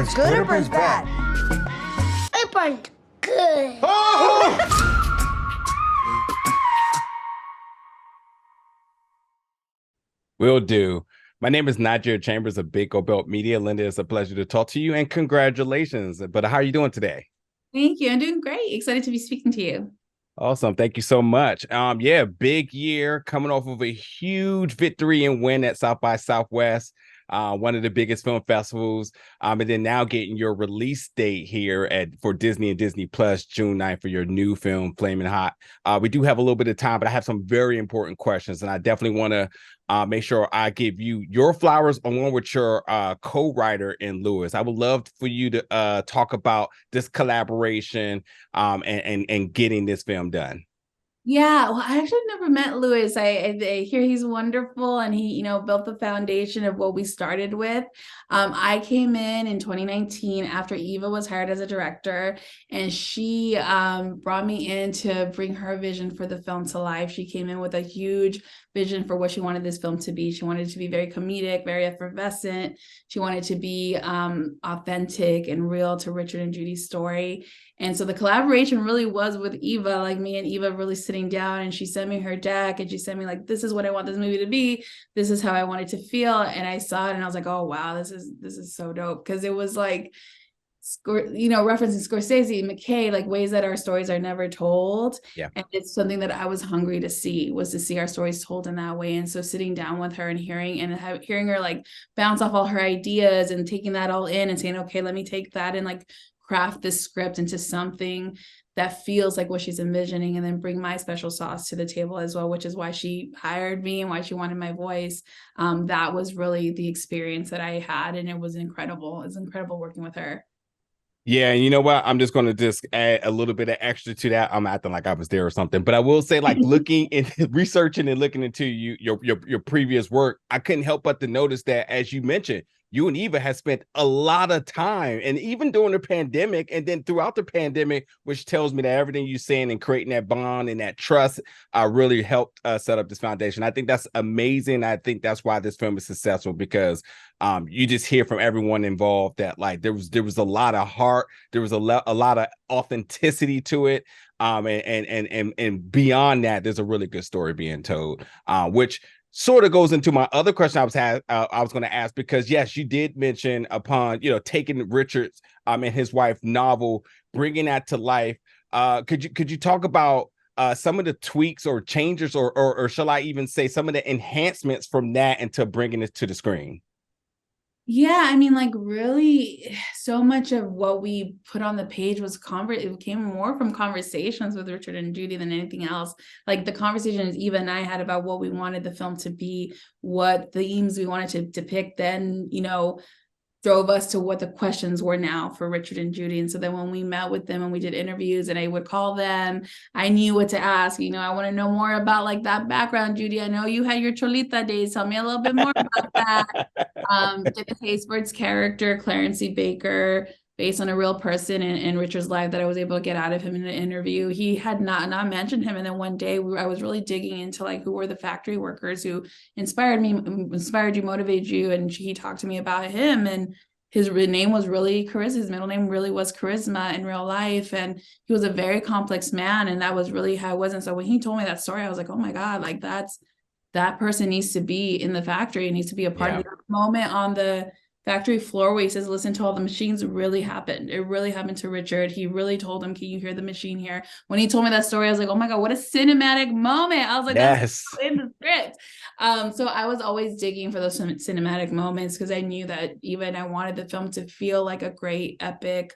burns good or burns bad? It burned good. Oh! Will do. My name is Nigeria Chambers of Big O Belt Media. Linda, it's a pleasure to talk to you and congratulations. But how are you doing today? Thank you. I'm doing great. Excited to be speaking to you. Awesome. Thank you so much. Yeah, big year coming off of a huge victory and win at South by Southwest, one of the biggest film festivals. And then now getting your release date here for Disney and Disney Plus, June 9th for your new film, Flamin Hot. We do have a little bit of time, but I have some very important questions, and I definitely want to make sure I give you your flowers along with your co-writer in Lewis. I would love for you to talk about this collaboration and getting this film done. Yeah, well, I actually never met Louis. I hear he's wonderful, and he, built the foundation of what we started with. I came in 2019 after Eva was hired as a director, and she brought me in to bring her vision for the film to life. She came in with a huge vision for what she wanted this film to be. She wanted it to be very comedic, very effervescent. She wanted to be authentic and real to Richard and Judy's story. And so the collaboration really was with Eva, like me and Eva really sitting down, and she sent me her deck and she sent me like, this is what I want this movie to be. This is how I want it to feel. And I saw it and I was like, oh, wow, this is so dope. Cause it was like, referencing Scorsese, McKay, like ways that our stories are never told. Yeah. And it's something that I was hungry to see our stories told in that way. And so sitting down with her and hearing her like bounce off all her ideas and taking that all in and saying, okay, let me take that and like craft this script into something that feels like what she's envisioning, and then bring my special sauce to the table as well, which is why she hired me and why she wanted my voice. That was really the experience that I had, and it was incredible. It was incredible working with her. Yeah, and you know what? I'm just going to just add a little bit of extra to that. I'm acting like I was there or something, but I will say, like looking and researching and looking into your previous work, I couldn't help but to notice that, as you mentioned, you and Eva have spent a lot of time, and even during the pandemic, and then throughout the pandemic, which tells me that everything you're saying and creating that bond and that trust really helped set up this foundation. I think that's amazing. I think that's why this film is successful, because you just hear from everyone involved that like there was a lot of heart, there was a lot of authenticity to it, and beyond that, there's a really good story being told, which sort of goes into my other question I was going to ask, because yes, you did mention upon taking Richard's and his wife novel, bringing that to life. Could you talk about some of the tweaks or changes, or shall I even say some of the enhancements from that into bringing it to the screen? Yeah, I mean, like really so much of what we put on the page was it came more from conversations with Richard and Judy than anything else. Like the conversations Eva and I had about what we wanted the film to be, what themes we wanted to depict, then, drove us to what the questions were now for Richard and Judy. And so then when we met with them and we did interviews and I would call them, I knew what to ask. I want to know more about like that background, Judy. I know you had your Cholita days. Tell me a little bit more about that. David Haysberd's character, Clarence C. Baker, based on a real person in Richard's life that I was able to get out of him in an interview. He had not mentioned him. And then one day I was really digging into like, who were the factory workers who inspired you, motivated you. And he talked to me about him, and his name was really Charisma. His middle name really was Charisma in real life. And he was a very complex man. And that was really how it was. And so when he told me that story, I was like, oh my God, like that person needs to be in the factory. It needs to be a part of the moment on the factory floor where he says, listen to all the machines. Really happened. It really happened to Richard. He really told him, can you hear the machine here? When he told me that story, I was like, oh my God, what a cinematic moment. I was like, yes, that's in the script. So I was always digging for those cinematic moments, because I knew that even I wanted the film to feel like a great epic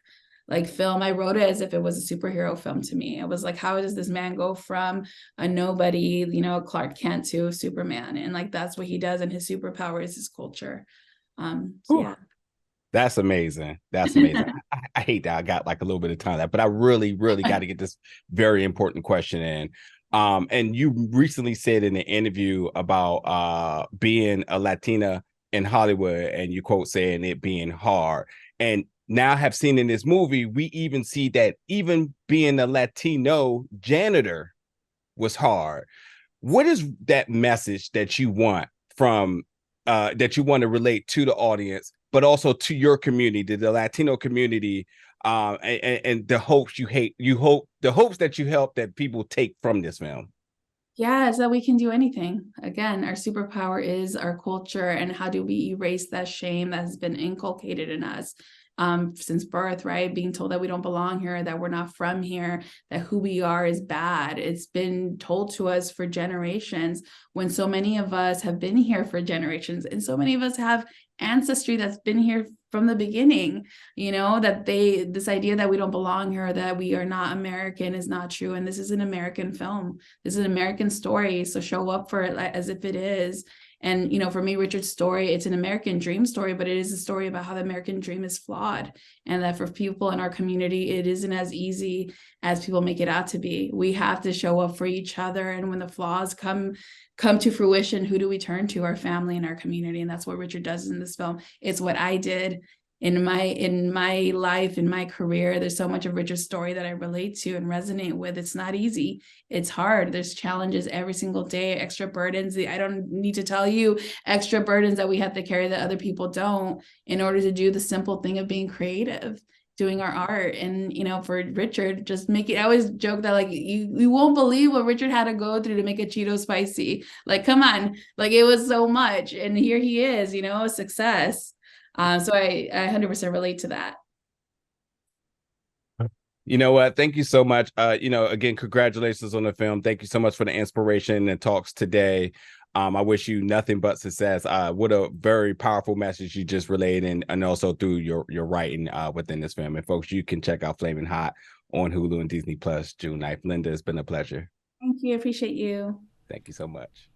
like film. I wrote it as if it was a superhero film to me. It was like, how does this man go from a nobody, Clark Kent, to Superman? And like, that's what he does. And his superpower is his culture. Yeah. That's amazing. That's amazing. I hate that I got like a little bit of time on that, but I really, really got to get this very important question in. And you recently said in an interview about being a Latina in Hollywood, and you quote saying it being hard. And now have seen in this movie, we even see that even being a Latino janitor was hard. What is that message that you want from that you want to relate to the audience, but also to your community, to the Latino community, and the hopes the hopes that you help that people take from this film. Yeah, is that we can do anything. Again, our superpower is our culture, and how do we erase that shame that has been inculcated in us since birth, right? Being told that we don't belong here, that we're not from here, that who we are is bad. It's been told to us for generations, when so many of us have been here for generations, and so many of us have ancestry that's been here from the beginning, that this idea that we don't belong here, that we are not American, is not true. And this is an American film. This is an American story. So show up for it as if it is. And, for me, Richard's story, it's an American dream story, but it is a story about how the American dream is flawed. And that for people in our community, it isn't as easy as people make it out to be. We have to show up for each other. And when the flaws come to fruition, who do we turn to? Our family and our community. And that's what Richard does in this film. It's what I did in my life, in my career. There's so much of Richard's story that I relate to and resonate with. It's not easy. It's hard. There's challenges every single day, extra burdens. I don't need to tell you extra burdens that we have to carry that other people don't, in order to do the simple thing of being creative, doing our art. And, for Richard, just make it, I always joke that, like, you won't believe what Richard had to go through to make a Cheeto spicy. Like, come on, like, it was so much. And here he is, a success. So I 100% relate to that. You know what? Thank you so much. Again, congratulations on the film. Thank you so much for the inspiration and talks today. I wish you nothing but success. What a very powerful message you just relayed, and also through your writing within this film. And folks, you can check out Flamin Hot on Hulu and Disney Plus June 9th. Linda, it's been a pleasure. Thank you. I appreciate you. Thank you so much.